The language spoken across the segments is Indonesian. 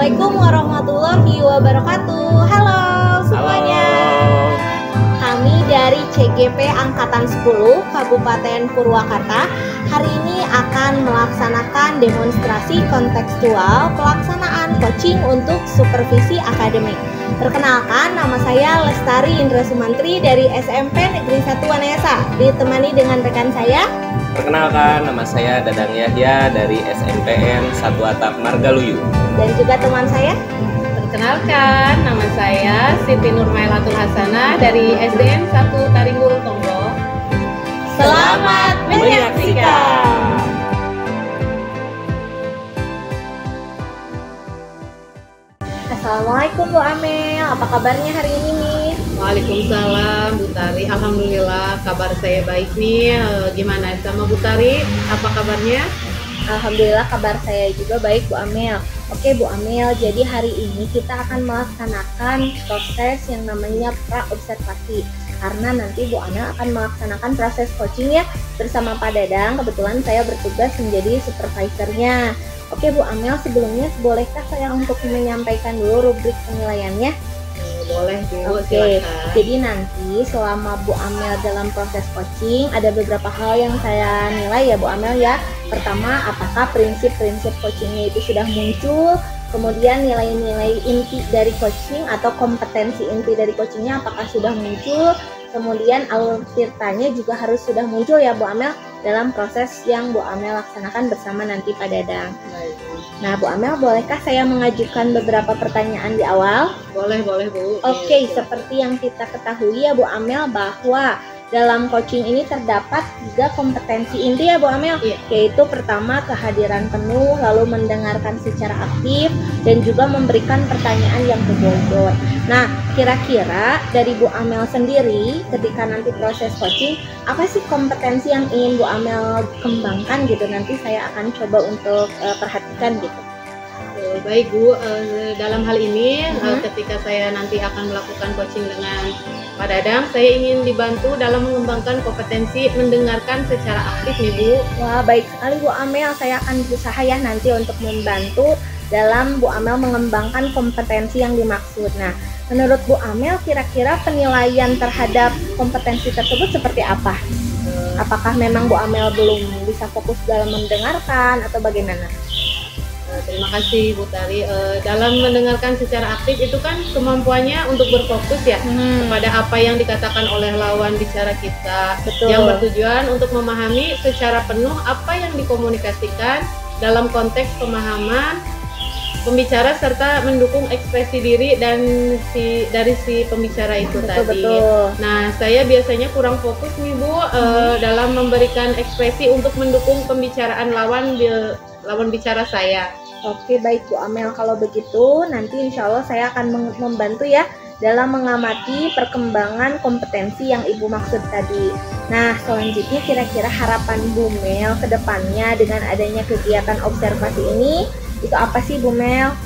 Assalamualaikum warahmatullahi wabarakatuh. Halo semuanya. Kami dari CGP Angkatan 10 Kabupaten Purwakarta hari ini akan melaksanakan demonstrasi kontekstual pelaksanaan coaching untuk supervisi akademik. Perkenalkan, nama saya Lestari Indra Sumantri dari SMP Negeri 1 Wanayasa, ditemani dengan rekan saya. Perkenalkan, nama saya Dadang Yahya dari SMPN 1 Atap Margaluyu. Dan juga teman saya. Perkenalkan, nama saya Siti Nurmailatul Hasanah dari SDN 1 Taringgul Tonggo. Selamat menyaksikan. Assalamualaikum Bu Amel, apa kabarnya hari ini nih? Waalaikumsalam Bu Tari, alhamdulillah kabar saya baik nih. Gimana sama Bu Tari, apa kabarnya? Alhamdulillah kabar saya juga baik Bu Amel. Oke Bu Amel, jadi hari ini kita akan melaksanakan proses yang namanya pra-observasi. Karena nanti Bu Amel akan melaksanakan proses coaching ya bersama Pak Dadang. Kebetulan saya bertugas menjadi supervisornya. Oke Bu Amel, sebelumnya bolehkah saya untuk menyampaikan dulu rubrik penilaiannya? Boleh Bu, Oke, silakan. jadi nanti selama Bu Amel dalam proses coaching ada beberapa hal yang saya nilai ya Bu Amel ya. Pertama, apakah prinsip-prinsip coachingnya itu sudah muncul? Kemudian nilai-nilai inti dari coaching atau kompetensi inti dari coachingnya apakah sudah muncul? Kemudian alur ceritanya juga harus sudah muncul ya Bu Amel dalam proses yang Bu Amel laksanakan bersama nanti Pak Dadang. Baik, Bu. Nah Bu Amel, bolehkah saya mengajukan beberapa pertanyaan di awal? Boleh Bu. Oke, seperti yang kita ketahui ya Bu Amel bahwa dalam coaching ini terdapat 3 kompetensi inti ya Bu Amel, Iya. yaitu pertama kehadiran penuh, lalu mendengarkan secara aktif, dan juga memberikan pertanyaan yang berbobot. Nah, kira-kira dari Bu Amel sendiri ketika nanti proses coaching, apa sih kompetensi yang ingin Bu Amel kembangkan gitu? Nanti saya akan coba untuk perhatikan gitu. Baik Bu, dalam hal ini ketika saya nanti akan melakukan coaching dengan Pak Dadang, saya ingin dibantu dalam mengembangkan kompetensi mendengarkan secara aktif nih Bu. Wah, baik sekali Bu Amel. Saya akan berusaha ya nanti untuk membantu dalam Bu Amel mengembangkan kompetensi yang dimaksud. Nah, menurut Bu Amel kira-kira penilaian terhadap kompetensi tersebut seperti apa? Apakah memang Bu Amel belum bisa fokus dalam mendengarkan atau bagaimana? Terima kasih Bu Tari. Dalam mendengarkan secara aktif itu kan kemampuannya untuk berfokus ya kepada apa yang dikatakan oleh lawan bicara kita. Betul. Yang bertujuan untuk memahami secara penuh apa yang dikomunikasikan dalam konteks pemahaman pembicara serta mendukung ekspresi diri dan dari si pembicara itu tadi. Betul. Nah, saya biasanya kurang fokus nih Bu dalam memberikan ekspresi untuk mendukung pembicaraan lawan bicara saya. Oke, baik Bu Amel, kalau begitu nanti insya Allah saya akan membantu ya dalam mengamati perkembangan kompetensi yang Ibu maksud tadi. Nah, selanjutnya kira-kira harapan Bu Mel ke depannya dengan adanya kegiatan observasi ini itu apa sih Bu Mel?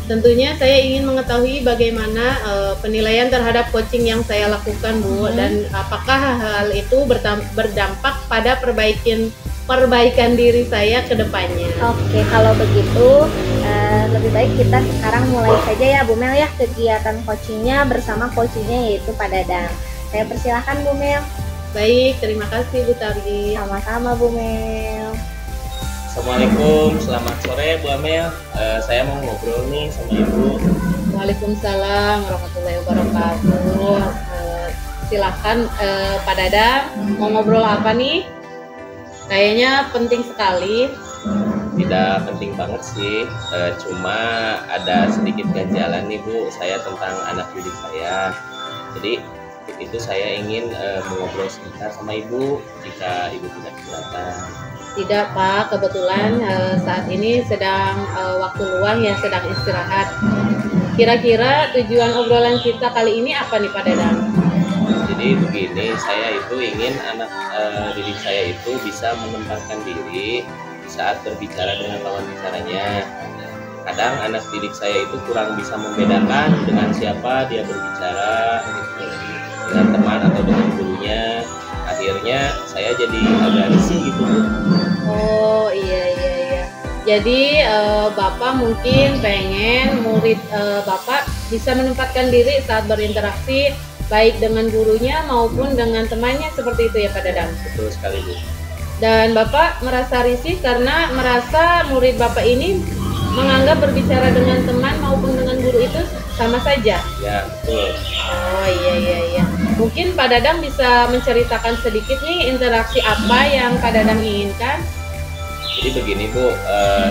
Tentunya saya ingin mengetahui bagaimana penilaian terhadap coaching yang saya lakukan Bu, dan apakah hal itu berdampak pada perbaikan diri saya ke depannya. Oke, kalau begitu lebih baik kita sekarang mulai saja ya Bu Mel ya kegiatan coachingnya bersama coachingnya yaitu Pak Dadang. Saya persilahkan Bu Mel. Baik, terima kasih Bu Tari. Sama-sama Bu Mel. Assalamualaikum, selamat sore Bu Amel. Saya mau ngobrol nih sama Ibu. Waalaikumsalam warahmatullahi wabarakatuh. Silahkan Pak Dadang, mau ngobrol apa nih? Kayaknya penting sekali. Tidak penting banget sih, cuma ada sedikit ganjalan nih Bu, saya tentang anak didik saya. Jadi itu saya ingin mengobrol sebentar sama Ibu jika Ibu tidak keberatan. Tidak Pak, kebetulan saat ini sedang waktu luang ya, sedang istirahat. Kira-kira tujuan obrolan kita kali ini apa nih Pak Dadang? Jadi begini, saya itu ingin anak didik saya itu bisa menempatkan diri saat berbicara dengan lawan bicaranya. Kadang anak didik saya itu kurang bisa membedakan dengan siapa dia berbicara, gitu, dengan teman atau dengan gurunya. Akhirnya saya jadi agak risih gitu. Oh iya. Jadi Bapak mungkin pengen murid Bapak bisa menempatkan diri saat berinteraksi baik dengan gurunya maupun dengan temannya, seperti itu ya Pak Dadang? Betul sekali Bu. Dan Bapak merasa risih karena merasa murid Bapak ini menganggap berbicara dengan teman maupun dengan guru itu sama saja. Ya betul. Oh iya. Mungkin Pak Dadang bisa menceritakan sedikit nih interaksi apa yang Pak Dadang inginkan? Jadi begini Bu,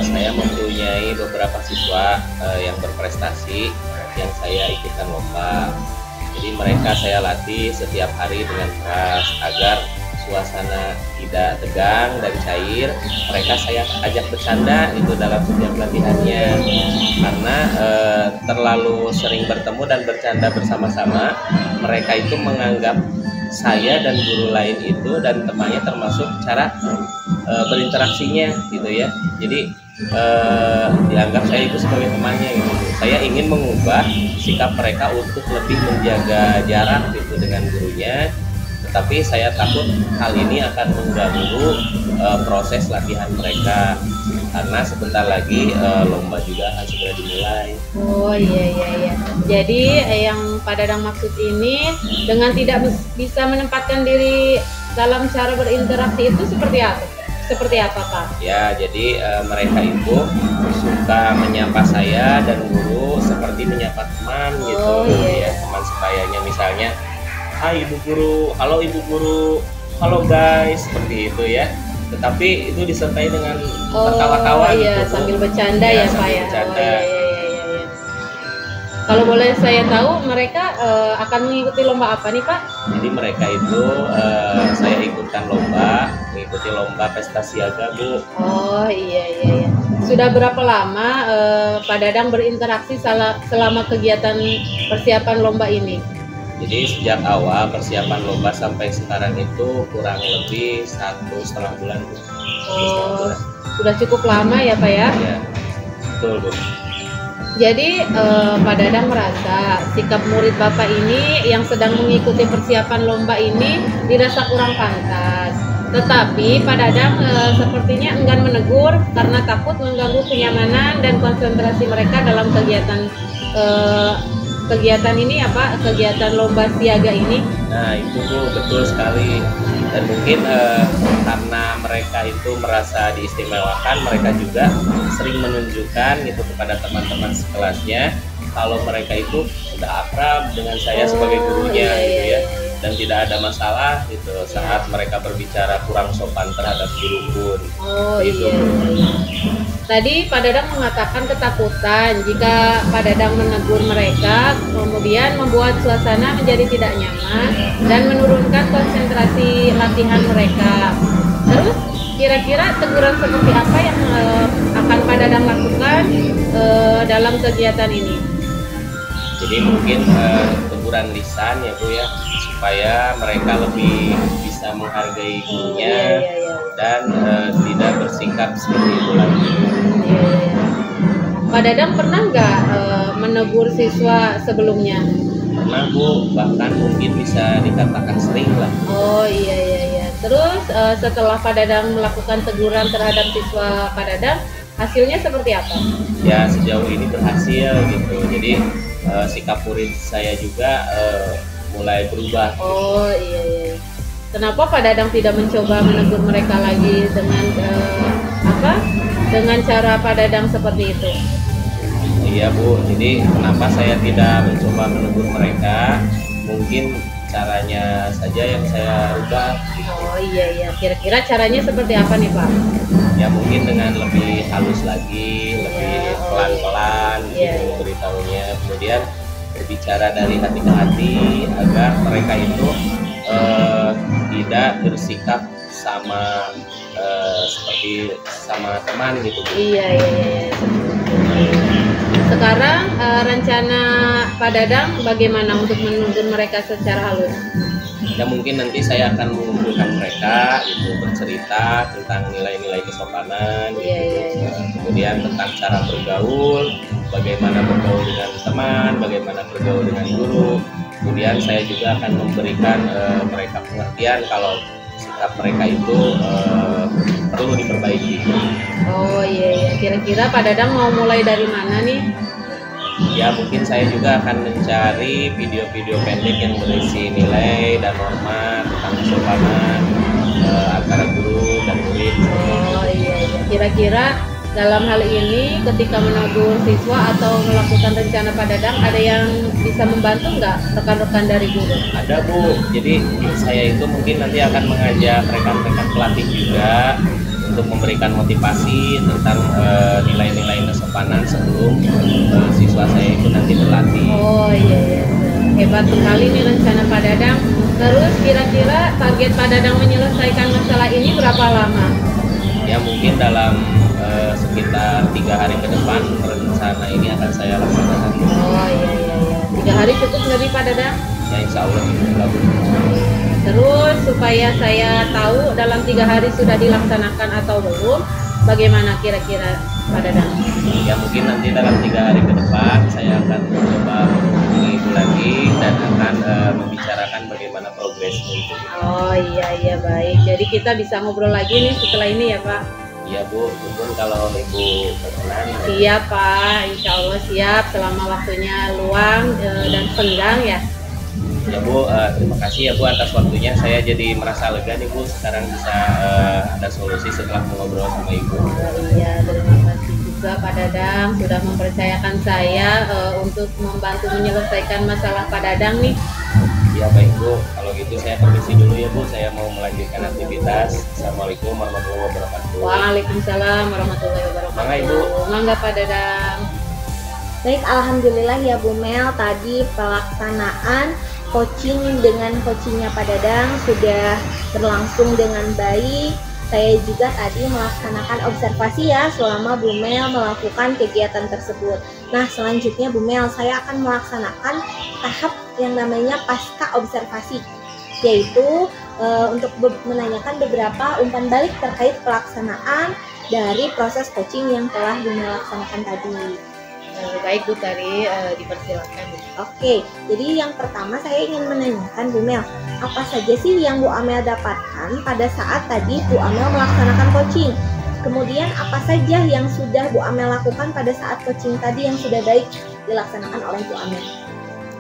saya mempunyai beberapa siswa yang berprestasi yang saya ikutkan lomba. Jadi mereka saya latih setiap hari dengan keras agar suasana tidak tegang dan cair. Mereka saya ajak bercanda itu dalam setiap latihannya, karena terlalu sering bertemu dan bercanda bersama-sama, mereka itu menganggap saya dan guru lain itu dan temannya termasuk cara berinteraksinya gitu ya. Jadi dianggap saya itu sebagai temannya gitu. Saya ingin mengubah sikap mereka untuk lebih menjaga jarak gitu dengan gurunya. Tetapi saya takut hal ini akan mengganggu proses latihan mereka, karena sebentar lagi lomba juga akan segera dimulai. Oh iya. Jadi yang Pak Dadang maksud ini dengan tidak bisa menempatkan diri dalam cara berinteraksi itu seperti apa? Seperti apa Pak? Ya, jadi mereka itu suka menyapa saya dan guru seperti menyapa teman gitu. Ya, teman sebayanya misalnya, hai Ibu Guru, halo Ibu Guru, halo guys, seperti itu ya. Tetapi itu disertai dengan tertawa-tawa iya, gitu. sambil bercanda ya Pak ya. Bercanda. Iya. Kalau boleh saya tahu, mereka akan mengikuti lomba apa nih Pak? Jadi mereka itu saya ikutkan lomba, mengikuti lomba pesta siaga Bu. Oh iya. Sudah berapa lama Pak Dadang berinteraksi selama kegiatan persiapan lomba ini? Jadi sejak awal persiapan lomba sampai sekarang itu kurang lebih 1,5 bulan Bu. Oh, sudah cukup lama ya Pak ya? Iya, betul Bu. Jadi Pak Dadang merasa sikap murid Bapak ini yang sedang mengikuti persiapan lomba ini dirasa kurang pantas. Tetapi Pak Dadang sepertinya enggan menegur karena takut mengganggu kenyamanan dan konsentrasi mereka dalam kegiatan ini apa? Kegiatan lomba siaga ini. Nah itu Bu, betul sekali. Dan mungkin karena mereka itu merasa diistimewakan, mereka juga sering menunjukkan gitu kepada teman-teman sekelasnya kalau mereka itu sudah akrab dengan saya sebagai gurunya gitu ya, dan tidak ada masalah gitu saat mereka berbicara kurang sopan terhadap guru pun. Iya. Tadi Pak Dadang mengatakan ketakutan jika Pak Dadang menegur mereka, kemudian membuat suasana menjadi tidak nyaman dan menurunkan konsentrasi latihan mereka. Terus kira-kira teguran seperti apa yang akan Pak Dadang lakukan dalam kegiatan ini? Jadi mungkin teguran lisan ya Bu ya, supaya mereka lebih bisa menghargai gurunya dan tidak bersikap seperti itu lagi. Pak Dadang pernah nggak menegur siswa sebelumnya? Pernah Bu, bahkan mungkin bisa dikatakan sering lah. Oh iya. Terus setelah Pak Dadang melakukan teguran terhadap siswa Pak Dadang, hasilnya seperti apa? Ya sejauh ini berhasil gitu. Jadi sikap murid saya juga mulai berubah. Oh iya. Kenapa Pak Dadang tidak mencoba menegur mereka lagi dengan dengan cara Pak Dadang seperti itu? Iya Bu, jadi kenapa saya tidak mencoba menegur mereka? Mungkin caranya saja yang saya rubah. Oh iya. Kira-kira caranya seperti apa nih Pak? Ya mungkin dengan lebih halus lagi, lebih pelan-pelan gitu memberitahunya. Kemudian berbicara dari hati ke hati agar mereka itu tidak bersikap sama seperti sama teman gitu. Iya. Sekarang rencana Pak Dadang bagaimana untuk menuntun mereka secara halus? Ya mungkin nanti saya akan mengumpulkan mereka itu bercerita tentang nilai-nilai kesopanan gitu. Kemudian tentang cara bergaul, bagaimana bergaul dengan teman, bagaimana bergaul dengan guru. Kemudian saya juga akan memberikan mereka pengertian kalau sikap mereka itu perlu diperbaiki. Oh iya, kira-kira Pak Dadang mau mulai dari mana nih? Ya mungkin saya juga akan mencari video-video pendek yang berisi nilai dan norma tentang kesopanan antara guru dan murid. Oh iya, kira-kira dalam hal ini ketika menegur siswa atau melakukan rencana Pak Dadang, ada yang bisa membantu nggak rekan-rekan dari guru? Ada Bu, jadi saya itu mungkin nanti akan mengajak rekan-rekan pelatih juga untuk memberikan motivasi tentang nilai-nilai kesopanan sebelum siswa saya itu nanti berlatih. Oh iya, hebat sekali nih rencana Pak Dadang. Terus kira-kira target Pak Dadang menyelesaikan masalah ini berapa lama? Ya mungkin dalam sekitar 3 hari ke depan rencana ini akan saya laksanakan. Oh iya, 3 hari cukup nggak nih Pak Dadang? Ya insya Allah cukup. Terus supaya saya tahu dalam 3 hari sudah dilaksanakan atau belum, bagaimana kira-kira Pak Dadang? Ya mungkin nanti dalam 3 hari ke depan saya akan mencoba menghubungi Ibu lagi dan akan membicarakan bagaimana progresnya itu. Oh iya baik. Jadi kita bisa ngobrol lagi nih setelah ini ya Pak? Iya Bu, pun kalau Ibu berkenan. Siap Pak, insya Allah siap selama waktunya luang dan senggang ya. Ya Bu, terima kasih ya Bu atas waktunya. Saya jadi merasa lega nih Bu, sekarang bisa ada solusi setelah mengobrol sama Ibu. Iya, terima kasih juga Pak Dadang sudah mempercayakan saya untuk membantu menyelesaikan masalah Pak Dadang nih. Ya baik Bu, kalau gitu saya permisi dulu ya Bu, saya mau melanjutkan aktivitas. Assalamualaikum warahmatullahi wabarakatuh. Waalaikumsalam warahmatullahi wabarakatuh. Mangga Ibu. Mangga Pak Dadang. Baik, alhamdulillah ya Bu Mel, tadi pelaksanaan coaching dengan coachingnya Pak Dadang sudah berlangsung dengan baik. Saya juga tadi melaksanakan observasi ya selama Bu Mel melakukan kegiatan tersebut. Nah selanjutnya Bu Mel, saya akan melaksanakan tahap yang namanya pasca observasi, yaitu untuk menanyakan beberapa umpan balik terkait pelaksanaan dari proses coaching yang telah Bu Mel laksanakan tadi. Baik Bu Tari, dipersilakan. Oke, jadi yang pertama saya ingin menanyakan Bu Mel, apa saja sih yang Bu Amel dapatkan pada saat tadi Bu Amel melaksanakan coaching? Kemudian apa saja yang sudah Bu Amel lakukan pada saat coaching tadi yang sudah baik dilaksanakan oleh Bu Amel?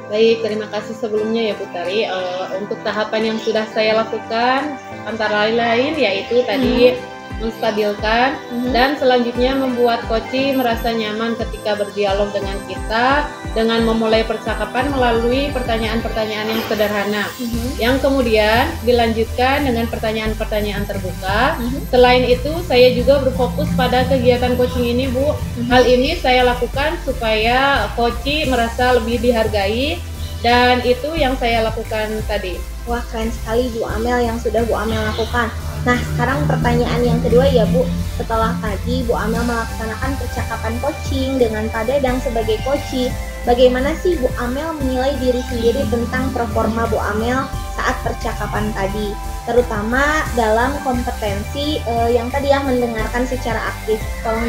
Baik, terima kasih sebelumnya ya Bu Tari. Untuk tahapan yang sudah saya lakukan antara lain yaitu tadi menstabilkan dan selanjutnya membuat coach merasa nyaman ketika berdialog dengan kita dengan memulai percakapan melalui pertanyaan-pertanyaan yang sederhana yang kemudian dilanjutkan dengan pertanyaan-pertanyaan terbuka. Selain itu saya juga berfokus pada kegiatan coaching ini Bu. Hal ini saya lakukan supaya coach merasa lebih dihargai dan itu yang saya lakukan tadi. Wah, keren sekali Bu Amel yang sudah Bu Amel lakukan. Nah, sekarang pertanyaan yang kedua ya Bu. Setelah tadi Bu Amel melaksanakan percakapan coaching dengan Pak Dadang sebagai coach, bagaimana sih Bu Amel menilai diri sendiri tentang performa Bu Amel saat percakapan tadi? Terutama dalam kompetensi yang tadi ya mendengarkan secara aktif. Tolong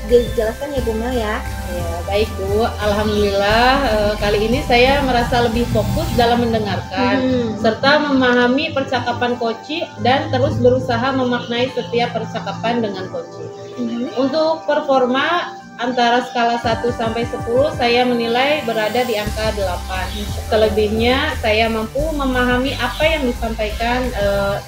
dijelaskan ya Bu Mel ya. Ya, baik Bu. Alhamdulillah kali ini saya merasa lebih fokus dalam mendengarkan serta memahami percakapan coach dan terus berusaha memaknai setiap percakapan dengan coach. Untuk performa antara skala 1 sampai 10 saya menilai berada di angka 8. Selebihnya saya mampu memahami apa yang disampaikan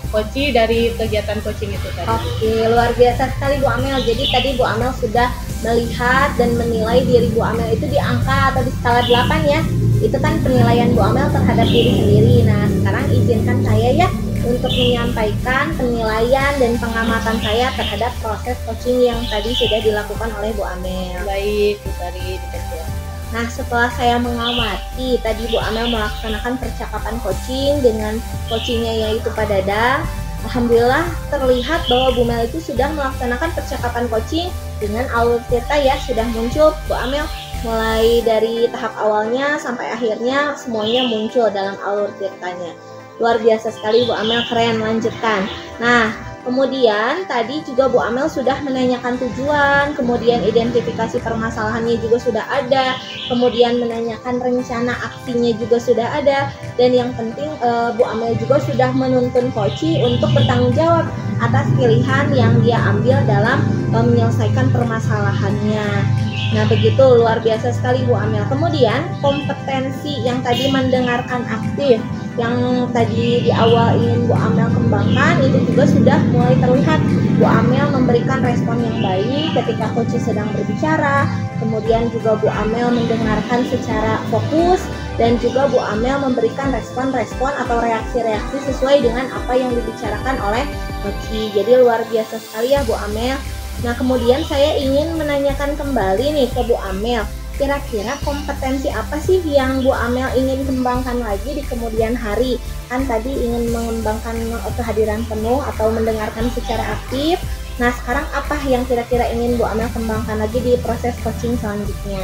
coach dari kegiatan coaching itu tadi. Oke, luar biasa sekali Bu Amel. Jadi tadi Bu Amel sudah melihat dan menilai diri Bu Amel itu di angka atau di skala 8 ya. Itu kan penilaian Bu Amel terhadap diri sendiri. Nah, sekarang izinkan saya ya untuk menyampaikan penilaian dan pengamatan saya terhadap proses coaching yang tadi sudah dilakukan oleh Bu Amel. Baik, Bu Tari, dipersilakan. Nah, setelah saya mengamati tadi Bu Amel melaksanakan percakapan coaching dengan coachingnya yaitu Pak Dadang, alhamdulillah terlihat bahwa Bu Mel itu sudah melaksanakan percakapan coaching dengan alur cerita ya, sudah muncul Bu Amel mulai dari tahap awalnya sampai akhirnya semuanya muncul dalam alur ceritanya. Luar biasa sekali Bu Amel, keren, lanjutkan. Nah, Kemudian tadi juga Bu Amel sudah menanyakan tujuan, kemudian identifikasi permasalahannya juga sudah ada, kemudian menanyakan rencana aksinya juga sudah ada, dan yang penting Bu Amel juga sudah menuntun Koci untuk bertanggung jawab atas pilihan yang dia ambil dalam menyelesaikan permasalahannya. Nah, begitu luar biasa sekali Bu Amel. Kemudian kompetensi yang tadi mendengarkan aktif, yang tadi di awal ingin Bu Amel kembangkan, itu juga sudah mulai terlihat Bu Amel memberikan respon yang baik ketika Koci sedang berbicara. Kemudian juga Bu Amel mendengarkan secara fokus, dan juga Bu Amel memberikan respon-respon atau reaksi-reaksi sesuai dengan apa yang dibicarakan oleh Koci. Jadi luar biasa sekali ya Bu Amel. Nah, kemudian saya ingin menanyakan kembali nih ke Bu Amel, kira-kira kompetensi apa sih yang Bu Amel ingin kembangkan lagi di kemudian hari? Kan tadi ingin mengembangkan kehadiran penuh atau mendengarkan secara aktif. Nah, sekarang apa yang kira-kira ingin Bu Amel kembangkan lagi di proses coaching selanjutnya?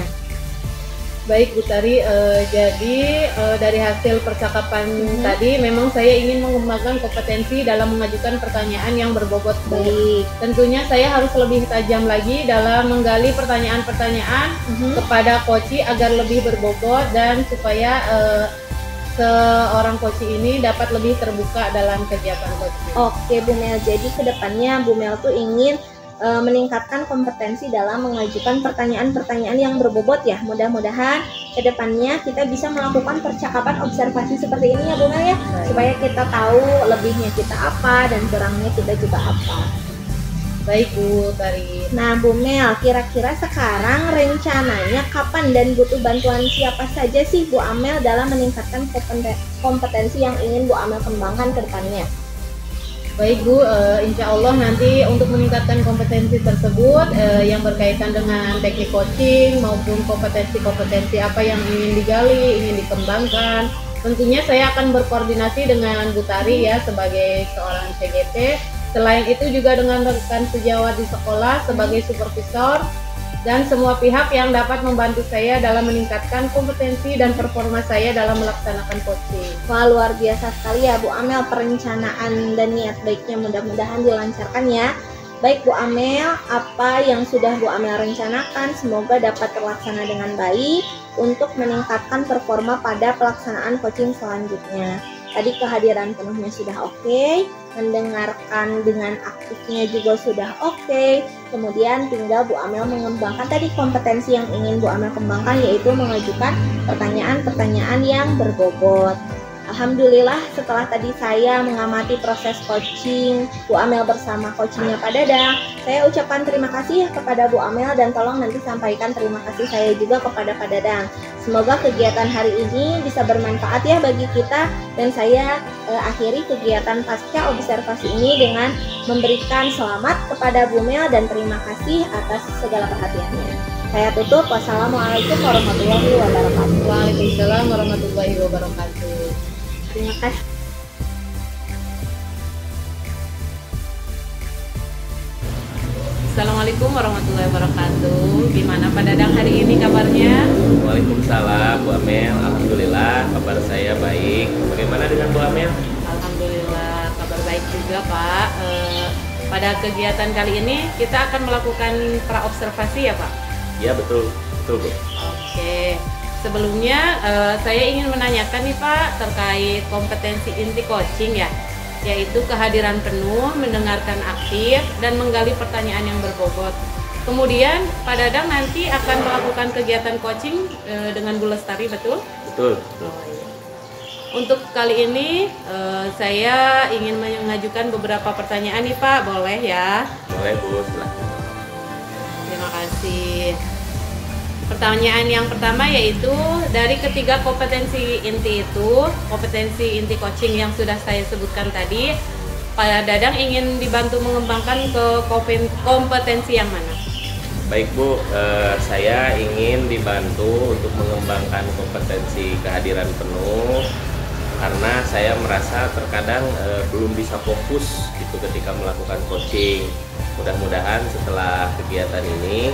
Baik Bu Tari, jadi dari hasil percakapan tadi memang saya ingin mengembangkan kompetensi dalam mengajukan pertanyaan yang berbobot. Baik. Tentunya saya harus lebih tajam lagi dalam menggali pertanyaan-pertanyaan kepada Koci agar lebih berbobot dan supaya seorang Koci ini dapat lebih terbuka dalam kegiatan coaching. Oke Bu Mel, jadi kedepannya Bu Mel tuh ingin meningkatkan kompetensi dalam mengajukan pertanyaan-pertanyaan yang berbobot ya. Mudah-mudahan kedepannya kita bisa melakukan percakapan observasi seperti ini ya Bu Mel ya, supaya kita tahu lebihnya kita apa dan kurangnya kita juga apa. Baik Bu Tari. Nah Bu Mel, kira-kira sekarang rencananya kapan dan butuh bantuan siapa saja sih Bu Amel dalam meningkatkan kompetensi yang ingin Bu Amel kembangkan ke depannya? Baik Bu, insya Allah nanti untuk meningkatkan kompetensi tersebut yang berkaitan dengan teknik coaching maupun kompetensi-kompetensi apa yang ingin digali, ingin dikembangkan, tentunya saya akan berkoordinasi dengan Bu Tari ya sebagai seorang CGP. Selain itu juga dengan rekan sejawat di sekolah sebagai supervisor dan semua pihak yang dapat membantu saya dalam meningkatkan kompetensi dan performa saya dalam melaksanakan coaching. Wah, luar biasa sekali ya Bu Amel perencanaan dan niat baiknya, mudah-mudahan dilancarkan ya. Baik Bu Amel, apa yang sudah Bu Amel rencanakan semoga dapat terlaksana dengan baik untuk meningkatkan performa pada pelaksanaan coaching selanjutnya. Tadi kehadiran penuhnya sudah oke, mendengarkan dengan aktifnya juga sudah oke. Kemudian tinggal Bu Amel mengembangkan tadi kompetensi yang ingin Bu Amel kembangkan, yaitu mengajukan pertanyaan-pertanyaan yang berbobot. Alhamdulillah setelah tadi saya mengamati proses coaching Bu Amel bersama coachingnya Pak Dadang, saya ucapkan terima kasih kepada Bu Amel dan tolong nanti sampaikan terima kasih saya juga kepada Pak Dadang. Semoga kegiatan hari ini bisa bermanfaat ya bagi kita, dan saya akhiri kegiatan pasca observasi ini dengan memberikan selamat kepada Bu Mel dan terima kasih atas segala perhatiannya. Saya tutup. Wassalamualaikum warahmatullahi wabarakatuh. Waalaikumsalam warahmatullahi wabarakatuh. Terima kasih. Assalamualaikum warahmatullahi wabarakatuh. Gimana Pak Dadang hari ini kabarnya? Waalaikumsalam Bu Amel. Alhamdulillah kabar saya baik. Bagaimana dengan Bu Amel? Alhamdulillah kabar baik juga Pak. Pada kegiatan kali ini kita akan melakukan pra-observasi ya Pak? Iya betul Bu. Oke. Sebelumnya saya ingin menanyakan nih Pak terkait kompetensi inti coaching ya, yaitu kehadiran penuh, mendengarkan aktif, dan menggali pertanyaan yang berbobot. Kemudian Pak Dadang nanti akan melakukan kegiatan coaching dengan Bu Lestari, betul? Betul. Oh, iya. Untuk kali ini saya ingin mengajukan beberapa pertanyaan nih Pak, boleh ya? Boleh Bu, silahkan. Terima kasih. Pertanyaan yang pertama yaitu dari ketiga kompetensi inti itu, kompetensi inti coaching yang sudah saya sebutkan tadi, Pak Dadang ingin dibantu mengembangkan ke kompetensi yang mana? Baik Bu, saya ingin dibantu untuk mengembangkan kompetensi kehadiran penuh karena saya merasa terkadang belum bisa fokus gitu ketika melakukan coaching. Mudah-mudahan setelah kegiatan ini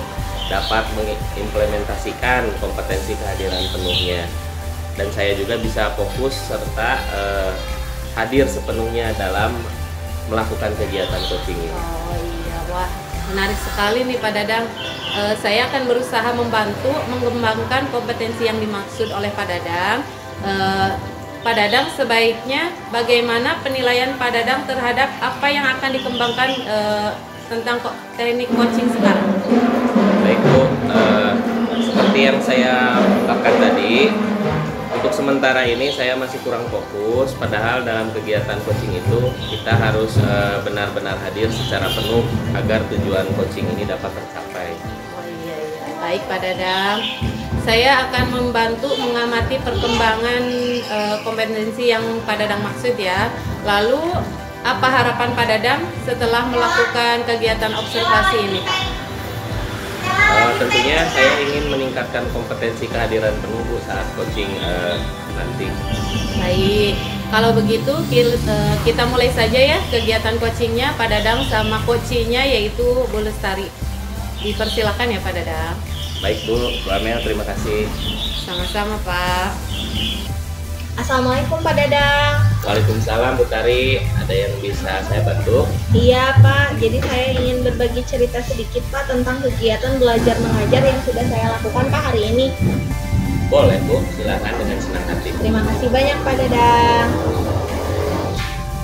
dapat mengimplementasikan kompetensi kehadiran penuhnya, dan saya juga bisa fokus serta hadir sepenuhnya dalam melakukan kegiatan coaching ini. Oh iya, wah menarik sekali nih Pak Dadang. Saya akan berusaha membantu mengembangkan kompetensi yang dimaksud oleh Pak Dadang. Pak Dadang, sebaiknya bagaimana penilaian Pak Dadang terhadap apa yang akan dikembangkan tentang teknik coaching sekarang? Baik Bu, seperti yang saya ungkapkan tadi, untuk sementara ini saya masih kurang fokus, padahal dalam kegiatan coaching itu kita harus benar-benar hadir secara penuh agar tujuan coaching ini dapat tercapai. Oh iya, baik Pak Dadang. Saya akan membantu mengamati perkembangan kompetensi yang Pak Dadang maksud ya. Lalu apa harapan Pak Dadang setelah melakukan kegiatan observasi ini Pak? Tentunya saya ingin meningkatkan kompetensi kehadiran penuh Bu saat coaching nanti. Baik, kalau begitu kita mulai saja ya kegiatan coachingnya Pak Dadang sama coachingnya yaitu Bu Lestari. Dipersilakan ya Pak Dadang. Baik Bu Amel, terima kasih. Sama-sama Pak. Assalamualaikum Pak Dadang. Waalaikumsalam Bu Tari, ada yang bisa saya bantu? Iya Pak, jadi saya ingin berbagi cerita sedikit Pak tentang kegiatan belajar mengajar yang sudah saya lakukan Pak hari ini. Boleh Bu, silakan dengan senang hati. Terima kasih banyak Pak Dadang.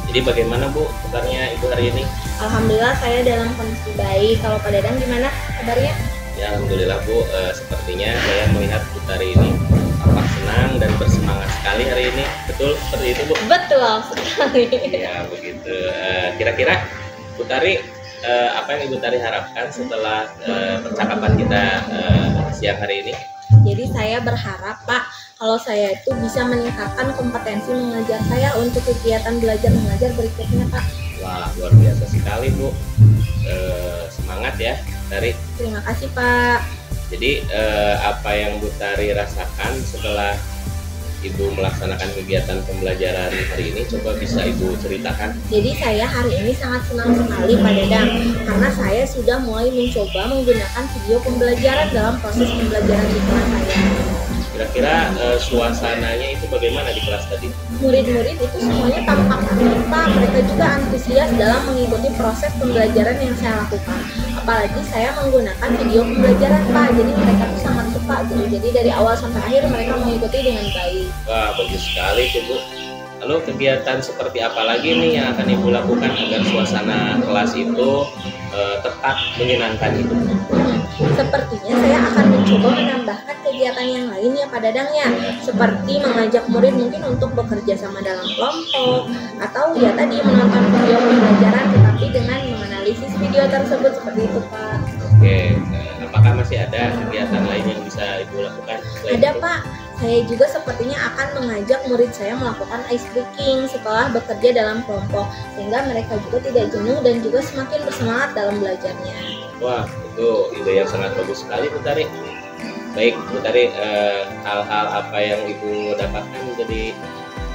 Jadi bagaimana Bu kabarnya Ibu hari ini? Alhamdulillah saya dalam kondisi baik. Kalau Pak Dadang gimana kabarnya? Ya Alhamdulillah Bu, sepertinya saya melihat Bu Tari ini tampak senang dan bersemangat sekali hari ini. Betul seperti itu Bu? Betul sekali. Ya begitu. Kira-kira Bu Tari, apa yang Ibu Tari harapkan setelah percakapan kita siang hari ini? Jadi saya berharap Pak, kalau saya itu bisa meningkatkan kompetensi mengajar saya untuk kegiatan belajar mengajar berikutnya Pak. Wah luar biasa sekali Bu. Semangat ya Tari. Terima kasih Pak. Jadi apa yang Bu Tari rasakan setelah Ibu melaksanakan kegiatan pembelajaran hari ini, coba bisa Ibu ceritakan. Jadi saya hari ini sangat senang sekali Pak Dadang, karena saya sudah mulai mencoba menggunakan video pembelajaran dalam proses pembelajaran di kelas saya. Kira-kira suasananya itu bagaimana di kelas tadi? Murid-murid itu semuanya tampak aktif Pak, mereka juga antusias dalam mengikuti proses pembelajaran yang saya lakukan. Apalagi saya menggunakan video pembelajaran Pak, jadi mereka tuh sangat suka gitu. Jadi dari awal sampai akhir mereka mengikuti dengan baik. Wah bagus sekali tuh Bu. Lalu kegiatan seperti apa lagi nih yang akan Ibu lakukan agar suasana kelas itu tetap menyenangkan itu? Sepertinya saya akan mencoba menambahkan kegiatan yang lain ya Pak Dadang ya, seperti mengajak murid mungkin untuk bekerja sama dalam kelompok, atau ya tadi menonton video pembelajaran tetapi dengan menganalisis video tersebut, seperti itu Pak. Oke, apakah masih ada kegiatan lain yang bisa Ibu lakukan? Ada Pak, saya juga sepertinya akan mengajak murid saya melakukan ice breaking setelah bekerja dalam kelompok, sehingga mereka juga tidak jenuh dan juga semakin bersemangat dalam belajarnya. Wah, itu ide yang sangat bagus sekali Bu Tari. Baik Bu Tari, hal-hal apa yang Ibu dapatkan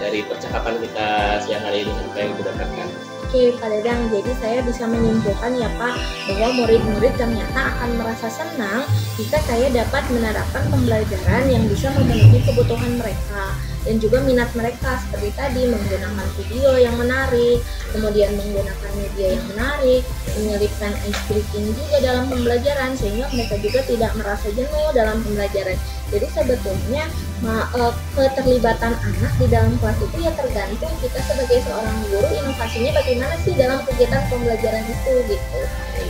dari percakapan kita siang hari ini, apa yang Ibu dapatkan? Oke Pak Dadang, jadi saya bisa menyimpulkan ya Pak, bahwa murid-murid ternyata akan merasa senang jika saya dapat menerapkan pembelajaran yang bisa memenuhi kebutuhan mereka dan juga minat mereka, seperti tadi menggunakan video yang menarik, kemudian menggunakan media yang menarik, menyelipkan ice breaking juga dalam pembelajaran sehingga mereka juga tidak merasa jenuh dalam pembelajaran. Jadi sebetulnya keterlibatan anak di dalam kelas itu ya tergantung kita sebagai seorang guru inovasinya bagaimana sih dalam kegiatan pembelajaran itu gitu.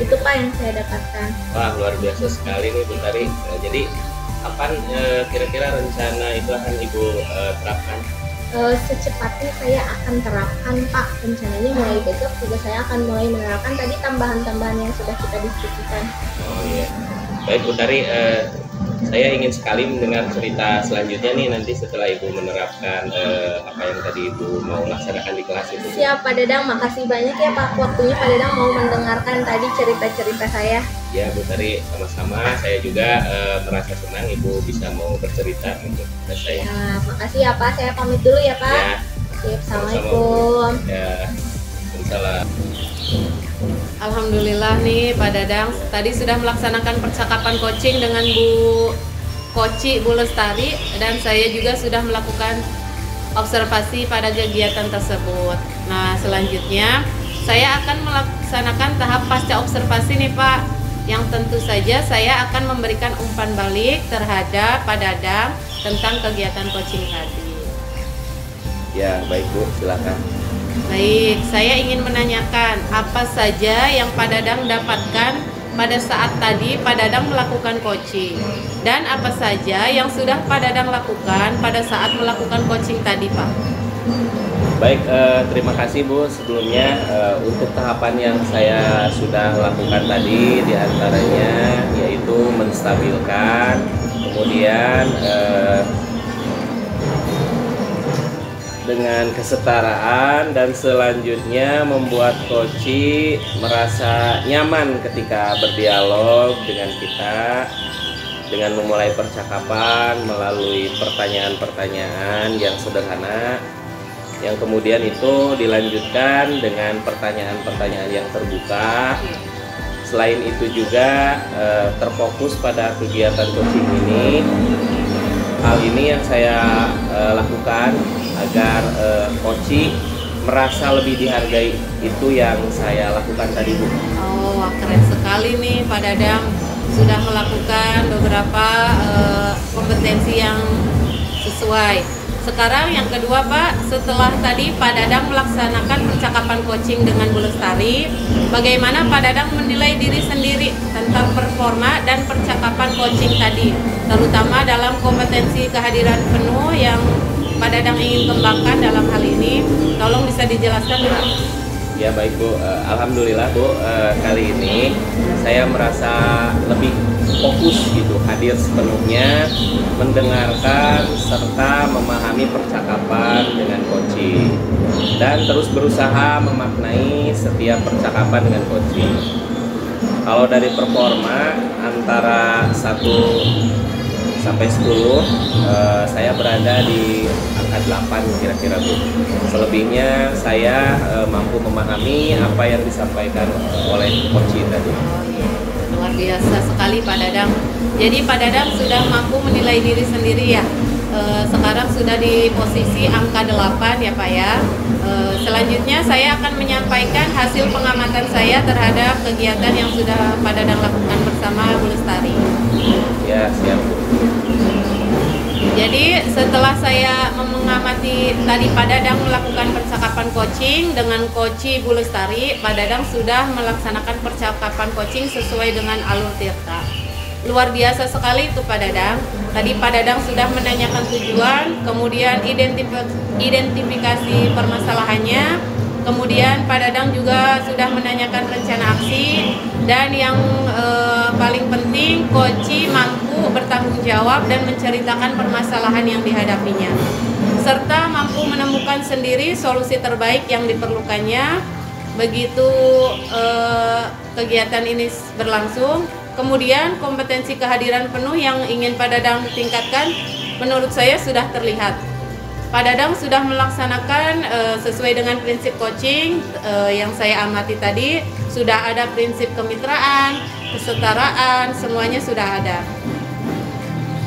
Itu Pak yang saya dapatkan. Wah luar biasa sekali nih Bu Tari. Jadi kapan kira-kira rencana itu akan Ibu terapkan? Secepatnya saya akan terapkan Pak, rencananya mulai besok juga saya akan mulai menerapkan tadi tambahan-tambahan yang sudah kita diskusikan. Oh iya, baik Bu Tari, saya ingin sekali mendengar cerita selanjutnya nih nanti setelah Ibu menerapkan apa yang tadi Ibu mau laksanakan di kelas itu. Siap Pak Dadang, makasih banyak ya Pak waktunya Pak Dadang mau mendengarkan tadi cerita-cerita saya. Ya Bu Tari, sama-sama. Saya juga merasa senang Ibu bisa mau bercerita untuk saya. Ya, makasih ya Pak, saya pamit dulu ya Pak. Ya, Siap, Assalamualaikum. ya, Waalaikumsalam. Alhamdulillah nih Pak Dadang, tadi sudah melaksanakan percakapan coaching dengan Bu Lestari, dan saya juga sudah melakukan observasi pada kegiatan tersebut. Nah selanjutnya saya akan melaksanakan tahap pasca observasi nih Pak, yang tentu saja saya akan memberikan umpan balik terhadap Pak Dadang tentang kegiatan coaching tadi. Ya, baik Bu, silakan. Baik, saya ingin menanyakan apa saja yang Pak Dadang dapatkan pada saat tadi Pak Dadang melakukan coaching, dan apa saja yang sudah Pak Dadang lakukan pada saat melakukan coaching tadi Pak. Baik, terima kasih Bu. Sebelumnya untuk tahapan yang saya sudah lakukan tadi diantaranya yaitu menstabilkan, kemudian dengan kesetaraan, dan selanjutnya membuat coach merasa nyaman ketika berdialog dengan kita, dengan memulai percakapan melalui pertanyaan-pertanyaan yang sederhana, yang kemudian itu dilanjutkan dengan pertanyaan-pertanyaan yang terbuka. Selain itu juga terfokus pada kegiatan coaching ini. Hal ini yang saya lakukan agar coach merasa lebih dihargai, itu yang saya lakukan tadi Bu. Oh, wah, keren sekali nih Pak Dadang sudah melakukan beberapa kompetensi yang sesuai. Sekarang yang kedua Pak, setelah tadi Pak Dadang melaksanakan percakapan coaching dengan Bu Lestari, bagaimana Pak Dadang menilai diri sendiri tentang performa dan percakapan coaching tadi, terutama dalam kompetensi kehadiran penuh yang Pak Dadang ingin kembangkan dalam hal ini? Tolong bisa dijelaskan Pak. Ya baik Bu, alhamdulillah Bu, kali ini saya merasa lebih fokus gitu, hadir sepenuhnya, mendengarkan serta memahami percakapan dengan coaching, dan terus berusaha memaknai setiap percakapan dengan coaching. Kalau dari performa antara 1 sampai 10, saya berada di angka 8 kira-kira Bu. Selebihnya saya mampu memahami apa yang disampaikan oleh coach tadi. Oh, iya. Luar biasa sekali Pak Dadang. Jadi Pak Dadang sudah mampu menilai diri sendiri ya. Sekarang sudah di posisi angka 8 ya Pak ya. Selanjutnya saya akan menyampaikan hasil pengamatan saya terhadap kegiatan yang sudah Pak Dadang lakukan bersama Bu Lestari. Ya, siap Bu. Jadi setelah saya mengamati tadi Pak Dadang melakukan percakapan coaching dengan coach Bu Lestari, Pak Dadang sudah melaksanakan percakapan coaching sesuai dengan alur Tirta. Luar biasa sekali itu Pak Dadang. Tadi Pak Dadang sudah menanyakan tujuan, kemudian identifikasi permasalahannya, kemudian Pak Dadang juga sudah menanyakan rencana aksi, dan yang paling penting coach mampu bertanggung jawab dan menceritakan permasalahan yang dihadapinya, serta mampu menemukan sendiri solusi terbaik yang diperlukannya. Begitu kegiatan ini berlangsung, kemudian kompetensi kehadiran penuh yang ingin Pak Dadang tingkatkan menurut saya sudah terlihat. Pak Dadang sudah melaksanakan sesuai dengan prinsip coaching yang saya amati tadi. Sudah ada prinsip kemitraan, kesetaraan, semuanya sudah ada.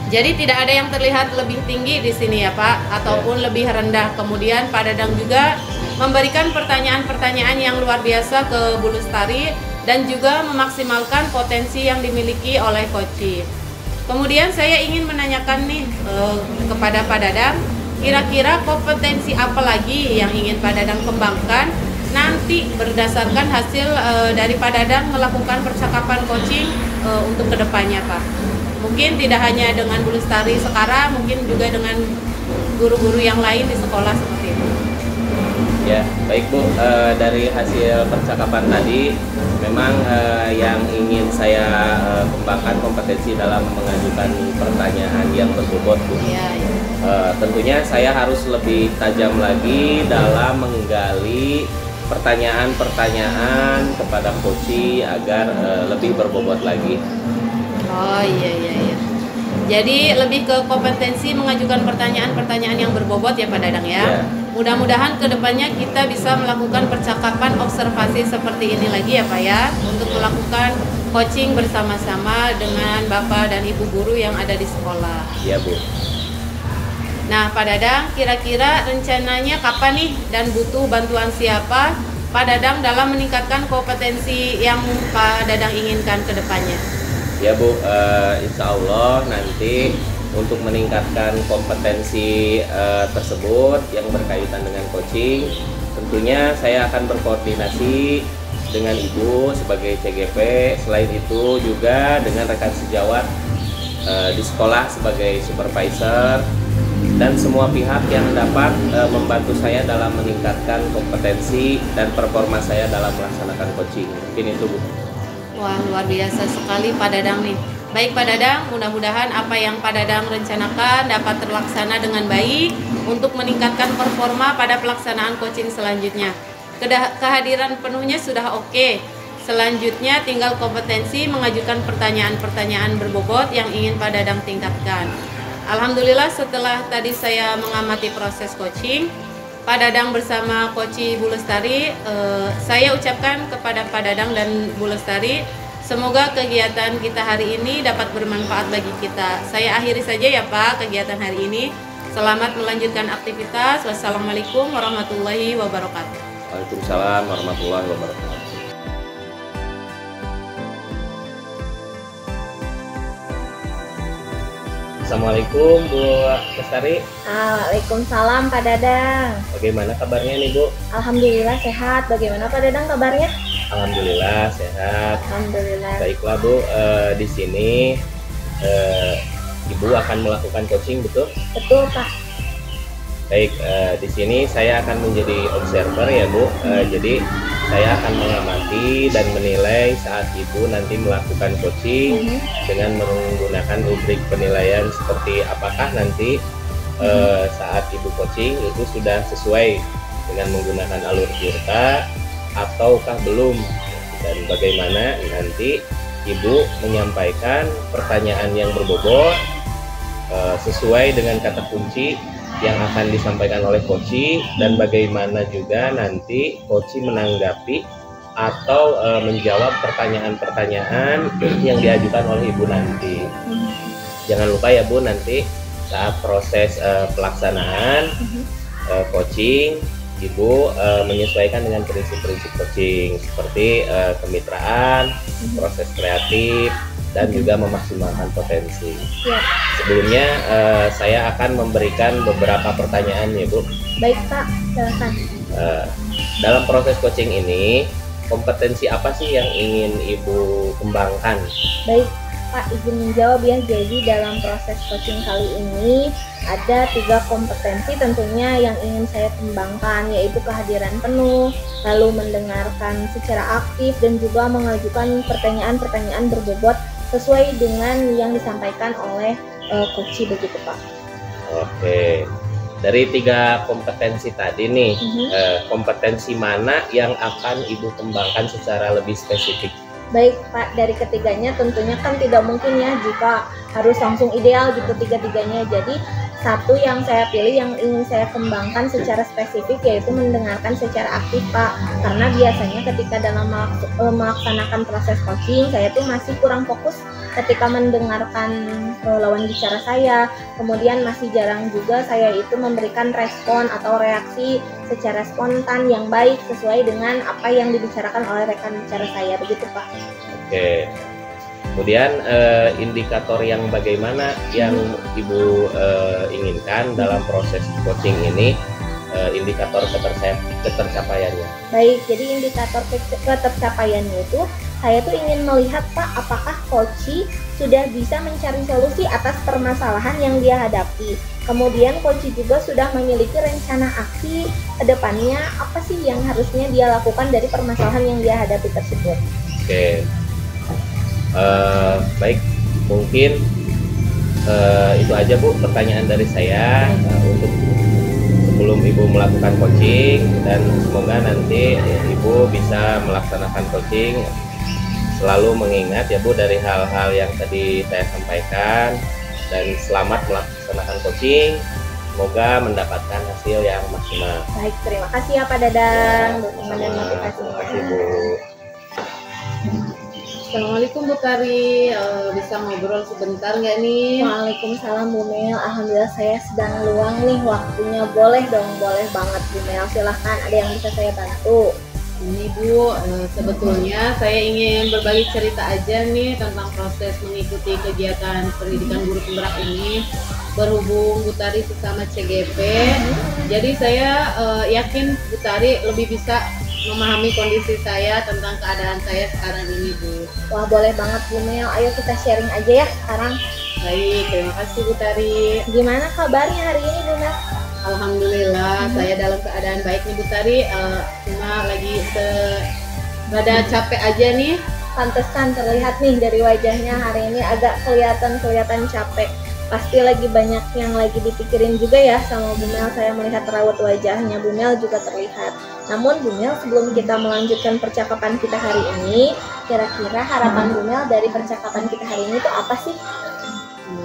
Jadi tidak ada yang terlihat lebih tinggi di sini ya Pak, ataupun lebih rendah. Kemudian Pak Dadang juga memberikan pertanyaan-pertanyaan yang luar biasa ke Bu Lestari, dan juga memaksimalkan potensi yang dimiliki oleh coach. Kemudian saya ingin menanyakan nih kepada Pak Dadang, kira-kira kompetensi apa lagi yang ingin Pak Dadang kembangkan nanti berdasarkan hasil dari Pak Dadang melakukan percakapan coaching untuk kedepannya Pak? Mungkin tidak hanya dengan Bu Lestari sekarang, mungkin juga dengan guru-guru yang lain di sekolah seperti itu. Ya, baik Bu, dari hasil percakapan tadi memang yang ingin saya kembangkan kompetensi dalam mengajukan pertanyaan yang berbobot Bu. Ya, ya. Tentunya saya harus lebih tajam lagi dalam menggali pertanyaan-pertanyaan kepada coach agar lebih berbobot lagi. Oh iya iya iya. Jadi lebih ke kompetensi mengajukan pertanyaan-pertanyaan yang berbobot ya Pak Dadang ya. Ya. Mudah-mudahan kedepannya kita bisa melakukan percakapan observasi seperti ini lagi ya Pak ya, untuk melakukan coaching bersama-sama dengan Bapak dan Ibu guru yang ada di sekolah. Iya Bu. Nah Pak Dadang, kira-kira rencananya kapan nih dan butuh bantuan siapa Pak Dadang dalam meningkatkan kompetensi yang Pak Dadang inginkan ke depannya? Ya Bu, insya Allah nanti untuk meningkatkan kompetensi tersebut yang berkaitan dengan coaching, tentunya saya akan berkoordinasi dengan Ibu sebagai CGP. Selain itu juga dengan rekan sejawat di sekolah sebagai supervisor dan semua pihak yang dapat membantu saya dalam meningkatkan kompetensi dan performa saya dalam melaksanakan coaching. Mungkin itu Bu. Wah, luar biasa sekali Pak Dadang nih. Baik Pak Dadang, mudah-mudahan apa yang Pak Dadang rencanakan dapat terlaksana dengan baik untuk meningkatkan performa pada pelaksanaan coaching selanjutnya. Kehadiran penuhnya sudah oke. Selanjutnya tinggal kompetensi mengajukan pertanyaan-pertanyaan berbobot yang ingin Pak Dadang tingkatkan. Alhamdulillah setelah tadi saya mengamati proses coaching, Pak Dadang bersama Coach Bu Lestari, saya ucapkan kepada Pak Dadang dan Bu Lestari, semoga kegiatan kita hari ini dapat bermanfaat bagi kita. Saya akhiri saja ya Pak kegiatan hari ini. Selamat melanjutkan aktivitas. Wassalamualaikum warahmatullahi wabarakatuh. Waalaikumsalam warahmatullahi wabarakatuh. Assalamualaikum Bu Lestari. Waalaikumsalam Pak Dadang. Bagaimana kabarnya nih Bu? Alhamdulillah sehat. Bagaimana Pak Dadang kabarnya? Alhamdulillah sehat. Alhamdulillah. Baiklah Bu, di sini Ibu akan melakukan coaching, betul? Betul Pak. Baik, di sini saya akan menjadi observer ya Bu. Jadi saya akan mengamati dan menilai saat Ibu nanti melakukan coaching dengan menggunakan rubrik penilaian seperti apakah nanti saat Ibu coaching itu sudah sesuai dengan menggunakan alur Tirta ataukah belum, dan bagaimana nanti Ibu menyampaikan pertanyaan yang berbobot sesuai dengan kata kunci yang akan disampaikan oleh coach, dan bagaimana juga nanti coach menanggapi atau menjawab pertanyaan-pertanyaan yang diajukan oleh Ibu nanti. Jangan lupa ya Bu, nanti saat proses pelaksanaan coaching, Ibu menyesuaikan dengan prinsip-prinsip coaching seperti kemitraan, proses kreatif, dan juga memaksimalkan potensi. Ya. Sebelumnya saya akan memberikan beberapa pertanyaan ya Bu. Baik Pak, silakan. Dalam proses coaching ini, kompetensi apa sih yang ingin Ibu kembangkan? Baik Pak, izin menjawab ya. Jadi dalam proses coaching kali ini ada 3 kompetensi tentunya yang ingin saya kembangkan, yaitu kehadiran penuh, lalu mendengarkan secara aktif, dan juga mengajukan pertanyaan-pertanyaan berbobot sesuai dengan yang disampaikan oleh coach begitu Pak. Oke, dari 3 kompetensi tadi nih, kompetensi mana yang akan Ibu kembangkan secara lebih spesifik? Baik Pak, dari ketiganya tentunya kan tidak mungkin ya jika harus langsung ideal gitu tiga-tiganya. Jadi satu yang saya pilih yang ingin saya kembangkan secara spesifik yaitu mendengarkan secara aktif Pak. Karena biasanya ketika dalam melaksanakan proses coaching saya tuh masih kurang fokus ketika mendengarkan lawan bicara saya. Kemudian masih jarang juga saya itu memberikan respon atau reaksi secara spontan yang baik sesuai dengan apa yang dibicarakan oleh rekan bicara saya, begitu Pak. Oke. Kemudian indikator yang bagaimana yang Ibu inginkan dalam proses coaching ini, indikator ketercapaiannya? Baik, jadi indikator ketercapaiannya itu saya tuh ingin melihat Pak, apakah coach sudah bisa mencari solusi atas permasalahan yang dia hadapi. Kemudian coach juga sudah memiliki rencana aksi ke depannya, apa sih yang harusnya dia lakukan dari permasalahan yang dia hadapi tersebut. Oke. Baik, mungkin itu aja Bu pertanyaan dari saya untuk sebelum Ibu melakukan coaching, dan semoga nanti Ibu bisa melaksanakan coaching selalu mengingat ya Bu dari hal-hal yang tadi saya sampaikan, dan selamat melaksanakan coaching, semoga mendapatkan hasil yang maksimal. Baik, terima kasih ya Pak Dadang dukungan dan motivasi. Terima kasih Bu. Assalamualaikum Bu Kari, bisa ngobrol sebentar nggak nih? Waalaikumsalam Bu Mel, alhamdulillah saya sedang luang nih waktunya. Boleh dong, boleh banget Bu Mel, silahkan, ada yang bisa saya bantu. Ini Bu, sebetulnya saya ingin berbagi cerita aja nih tentang proses mengikuti kegiatan pendidikan guru penggerak ini. Berhubung Bu Tari sesama CGP, jadi saya yakin Bu Tari lebih bisa memahami kondisi saya tentang keadaan saya sekarang ini Bu. Wah, boleh banget Bu Mel. Ayo kita sharing aja ya sekarang. Baik, terima kasih Bu Tari. Gimana kabarnya hari ini Bu Mel? Alhamdulillah, saya dalam keadaan baik nih Bu Tari. Cuma lagi rada capek aja nih. Pantesan terlihat nih dari wajahnya hari ini agak kelihatan capek. Pasti lagi banyak yang lagi dipikirin juga ya sama Bu Mel. Saya melihat raut wajahnya Bu Mel juga terlihat. Namun Bu Mel, sebelum kita melanjutkan percakapan kita hari ini, kira-kira harapan Bu Mel dari percakapan kita hari ini itu apa sih?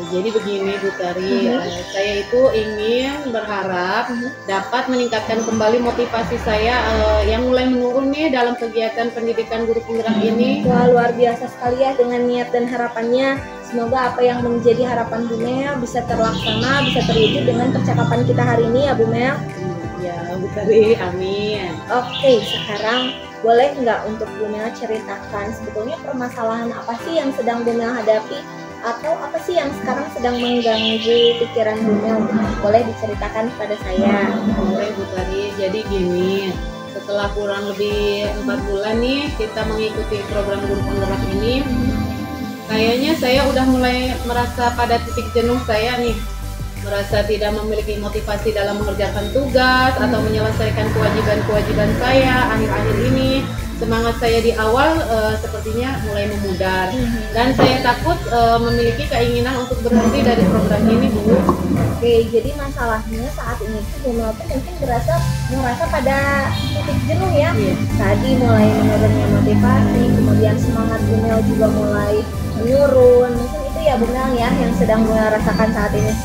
Jadi begini Bu Tari, saya itu ingin berharap dapat meningkatkan kembali motivasi saya yang mulai menurun nih dalam kegiatan pendidikan guru penggerak ini. Wah, luar biasa sekali ya dengan niat dan harapannya. Semoga apa yang menjadi harapan Bu Mel bisa terlaksana, bisa terwujud dengan percakapan kita hari ini ya Bu Mel. Ya Bu Tari, amin. Oke, sekarang boleh nggak untuk Bu Mel ceritakan sebetulnya permasalahan apa sih yang sedang Bu Mel hadapi? Atau apa sih yang sekarang sedang mengganggu pikiran Bu Mel? Boleh diceritakan kepada saya. Boleh Bu Tari, jadi gini, setelah kurang lebih 4 bulan nih kita mengikuti program guru penggerak ini, kayaknya saya udah mulai merasa pada titik jenuh saya nih, merasa tidak memiliki motivasi dalam mengerjakan tugas atau menyelesaikan kewajiban-kewajiban saya akhir-akhir ini. Semangat saya di awal sepertinya mulai memudar dan saya takut memiliki keinginan untuk berhenti dari program ini Bu. Oke, jadi masalahnya saat ini tuh Bu Mel tuh mungkin merasa pada titik jenuh ya. Tadi mulai menurunnya motivasi, kemudian semangat Bu Mel juga mulai menurun. Mungkin itu ya Bu Mel ya yang sedang Bu Mel rasakan saat ini.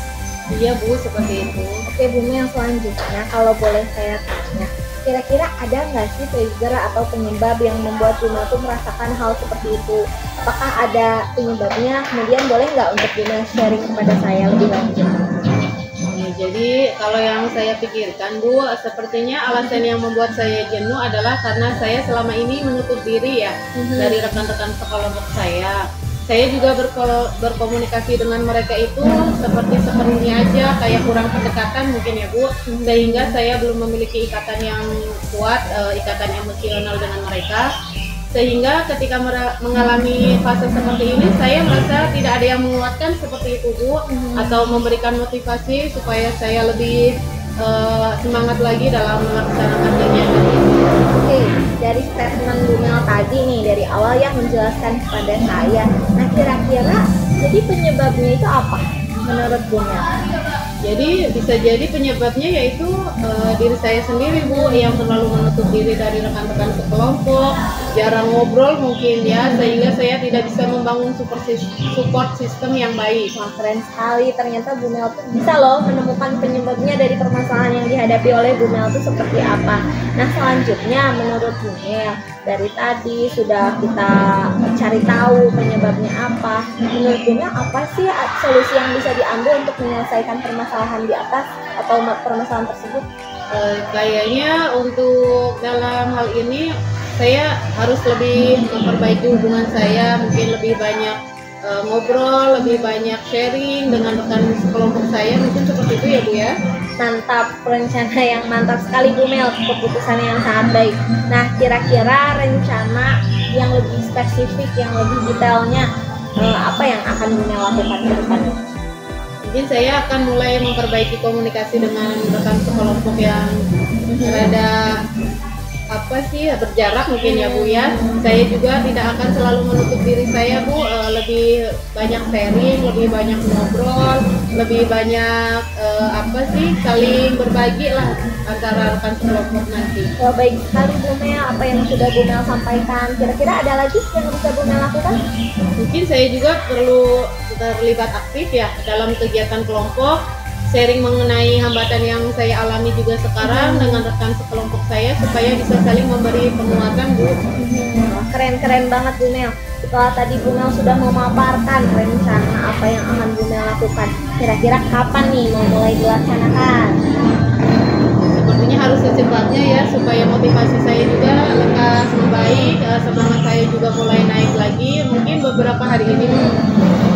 Iya Bu, seperti itu. Oke Bu Mel, selanjutnya kalau boleh saya tanya, kira-kira ada nggak sih trigger atau penyebab yang membuat Bu Mel tuh merasakan hal seperti itu? Apakah ada penyebabnya? Kemudian boleh nggak untuk Bu Mel sharing kepada saya lebih lanjut? Jadi kalau yang saya pikirkan Bu, sepertinya alasan yang membuat saya jenuh adalah karena saya selama ini menutup diri ya dari rekan-rekan sekelompok saya. Saya juga berkomunikasi dengan mereka itu sepertinya aja kayak kurang pendekatan mungkin ya Bu, sehingga saya belum memiliki ikatan yang kuat, ikatan emosional dengan mereka, sehingga ketika mengalami fase seperti ini saya merasa tidak ada yang menguatkan seperti itu Bu, atau memberikan motivasi supaya saya lebih semangat lagi dalam melaksanakan kegiatan ini. Oke, dari statement Bu Mel tadi nih dari awal yang menjelaskan kepada saya. Nah, kira-kira jadi penyebabnya itu apa menurut Bu Mel? Jadi bisa jadi penyebabnya yaitu diri saya sendiri Bu, yang terlalu menutup diri dari rekan-rekan sekelompok, jarang ngobrol mungkin ya, sehingga saya tidak bisa membangun support system yang baik. Wah, keren sekali, ternyata Bu Mel tuh bisa loh menemukan penyebabnya dari permasalahan yang dihadapi oleh Bu Mel itu seperti apa. Nah, selanjutnya menurut Bu Mel, dari tadi sudah kita cari tahu penyebabnya apa. Menurut Bu Mel, apa sih solusi yang bisa diambil untuk menyelesaikan permasalahan di atas atau permasalahan tersebut? Kayaknya untuk dalam hal ini saya harus lebih memperbaiki hubungan saya, mungkin lebih banyak ngobrol, lebih banyak sharing dengan rekan sekelompok saya, mungkin seperti itu ya Bu ya. Mantap, rencana yang mantap sekali Bu Mel, keputusan yang sangat baik. Nah, kira-kira rencana yang lebih spesifik, yang lebih detailnya apa yang akan Bu Mel lakukan ke depannya? Mungkin saya akan mulai memperbaiki komunikasi dengan rekan sekelompok yang rada berjarak mungkin ya Bu ya. Saya juga tidak akan selalu menutup diri saya Bu, lebih banyak sharing, lebih banyak ngobrol, lebih banyak saling berbagi lah antara rekan sekelompok nanti. Wah, baik sekali Bu Mel apa yang sudah Bu Mel sampaikan. Kira-kira ada lagi yang bisa Bu Mel lakukan? Mungkin saya juga perlu terlibat aktif ya dalam kegiatan kelompok, sharing mengenai hambatan yang saya alami juga sekarang dengan rekan sekelompok saya supaya bisa saling memberi penguatan Bu. Keren banget Bu Mel. Setelah tadi Bu Mel sudah memaparkan rencana apa yang akan Bu Mel lakukan, kira-kira kapan nih mau mulai dilaksanakan? Sepertinya harus secepatnya ya, supaya motivasi saya juga lekas membaik, semangat saya juga mulai naik lagi. Mungkin beberapa hari ini Bu.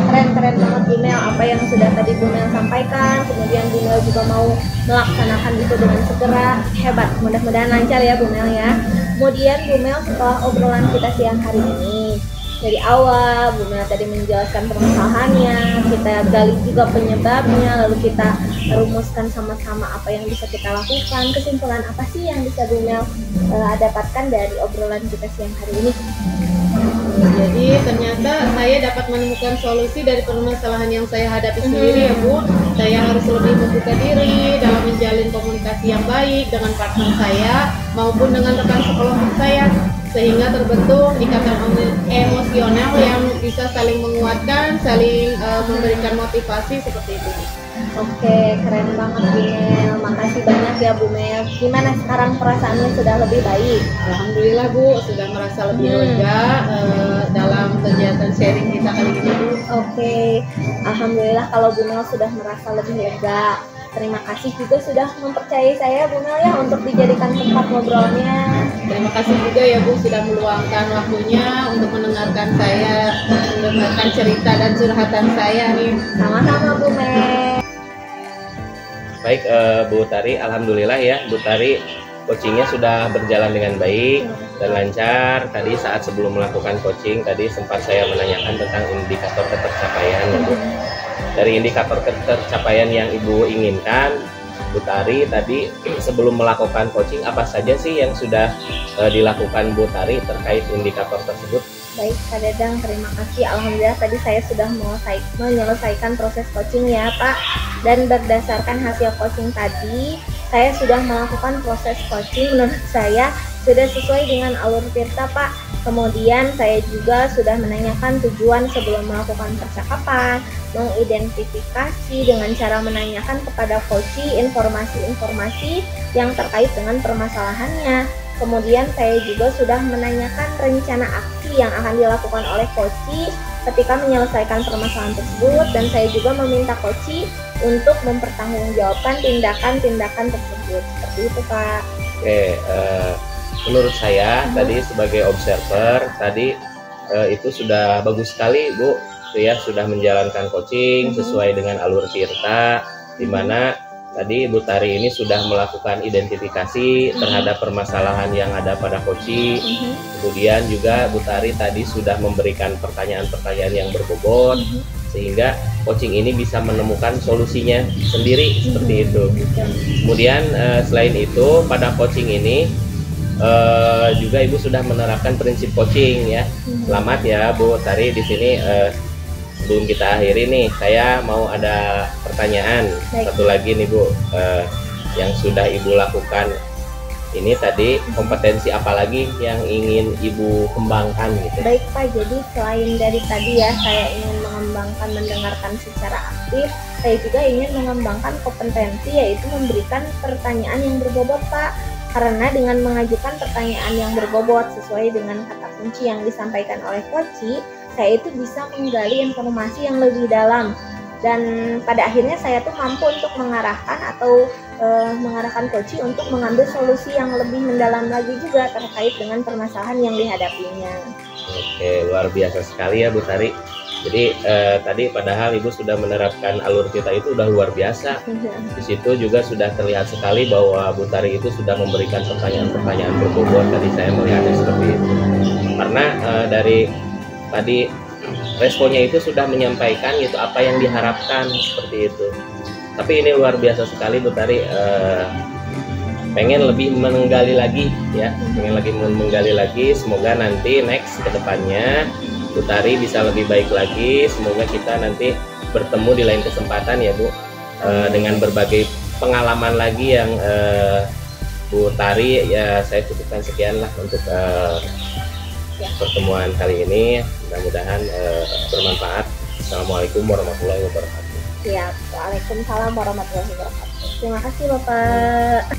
Keren banget Bu Mel apa yang sudah tadi Bu Mel sampaikan, kemudian Bu Mel juga mau melaksanakan itu dengan segera. Hebat, mudah-mudahan lancar ya Bu Mel ya. Kemudian Bu Mel, setelah obrolan kita siang hari ini, dari awal Bu Mel tadi menjelaskan permasalahannya, kita gali juga penyebabnya, lalu kita rumuskan sama-sama apa yang bisa kita lakukan. Kesimpulan apa sih yang bisa Bu Mel dapatkan dari obrolan kita siang hari ini? Jadi ternyata saya dapat menemukan solusi dari permasalahan yang saya hadapi sendiri ya Bu. Saya harus lebih membuka diri dalam menjalin komunikasi yang baik dengan partner saya maupun dengan rekan sekelompok saya, sehingga terbentuk ikatan emosional yang bisa saling menguatkan, saling memberikan motivasi seperti itu. Oke, keren banget Bu Mel. Makasih banyak ya Bu Mel. Gimana sekarang perasaannya sudah lebih baik? Alhamdulillah Bu, sudah merasa lebih lega dalam kegiatan sharing kita kali ini Bu. Oke, alhamdulillah kalau Bu Mel sudah merasa lebih lega. Terima kasih juga sudah mempercayai saya Bu Mel ya untuk dijadikan tempat ngobrolnya. Terima kasih juga ya Bu sudah meluangkan waktunya untuk mendengarkan saya, mendengarkan cerita dan curhatan saya nih. Sama-sama Bu Mel. Baik Bu Tari, alhamdulillah ya Bu Tari, coachingnya sudah berjalan dengan baik dan lancar. Tadi saat sebelum melakukan coaching tadi sempat saya menanyakan tentang indikator ketercapaian ya Bu. Dari indikator ketercapaian yang Ibu inginkan, Bu Tari tadi sebelum melakukan coaching apa saja sih yang sudah dilakukan Bu Tari terkait indikator tersebut? Baik Kak Dadang, terima kasih. Alhamdulillah tadi saya sudah menyelesaikan proses coaching ya Pak. Dan berdasarkan hasil coaching tadi, saya sudah melakukan proses coaching menurut saya sudah sesuai dengan alur Tirta Pak. Kemudian saya juga sudah menanyakan tujuan sebelum melakukan percakapan, mengidentifikasi dengan cara menanyakan kepada coach informasi-informasi yang terkait dengan permasalahannya. Kemudian saya juga sudah menanyakan rencana aksi yang akan dilakukan oleh coach ketika menyelesaikan permasalahan tersebut, dan saya juga meminta coach untuk mempertanggungjawabkan tindakan-tindakan tersebut. Seperti itu Pak. Oke, menurut saya tadi sebagai observer tadi itu sudah bagus sekali Bu, ya sudah menjalankan coaching sesuai dengan alur Tirta, di mana tadi Bu Tari ini sudah melakukan identifikasi terhadap permasalahan yang ada pada coaching. Kemudian juga Bu Tari tadi sudah memberikan pertanyaan-pertanyaan yang berbobot, sehingga coaching ini bisa menemukan solusinya sendiri seperti itu. Kemudian selain itu pada coaching ini juga Ibu sudah menerapkan prinsip coaching ya. Selamat ya Bu Tari di sini. Sebelum kita akhiri nih, saya mau ada pertanyaan. Baik. Satu lagi nih Bu, yang sudah Ibu lakukan ini tadi, kompetensi apa lagi yang ingin Ibu kembangkan gitu? Baik Pak, jadi selain dari tadi ya saya ingin mengembangkan mendengarkan secara aktif, saya juga ingin mengembangkan kompetensi yaitu memberikan pertanyaan yang berbobot Pak. Karena dengan mengajukan pertanyaan yang berbobot sesuai dengan kata kunci yang disampaikan oleh coach, saya itu bisa menggali informasi yang lebih dalam, dan pada akhirnya saya tuh mampu untuk mengarahkan atau mengarahkan coach untuk mengambil solusi yang lebih mendalam lagi juga terkait dengan permasalahan yang dihadapinya. Oke, luar biasa sekali ya Bu Tari. Jadi tadi padahal Ibu sudah menerapkan alur kita itu udah luar biasa. Di situ juga sudah terlihat sekali bahwa Bu Tari itu sudah memberikan pertanyaan-pertanyaan berbobot. Tadi saya melihatnya seperti itu. Karena dari tadi responnya itu sudah menyampaikan gitu apa yang diharapkan seperti itu. Tapi ini luar biasa sekali Bu Tari, pengen lebih menggali lagi ya, menggali lagi. Semoga nanti next ke depannya Bu Tari bisa lebih baik lagi. Semoga kita nanti bertemu di lain kesempatan ya Bu, dengan berbagai pengalaman lagi yang Bu Tari. Ya saya cukupkan sekian lah untuk pertemuan kali ini. Mudah-mudahan bermanfaat. Assalamualaikum warahmatullahi wabarakatuh. Siap, Waalaikumsalam warahmatullahi wabarakatuh. Terima kasih Bapak.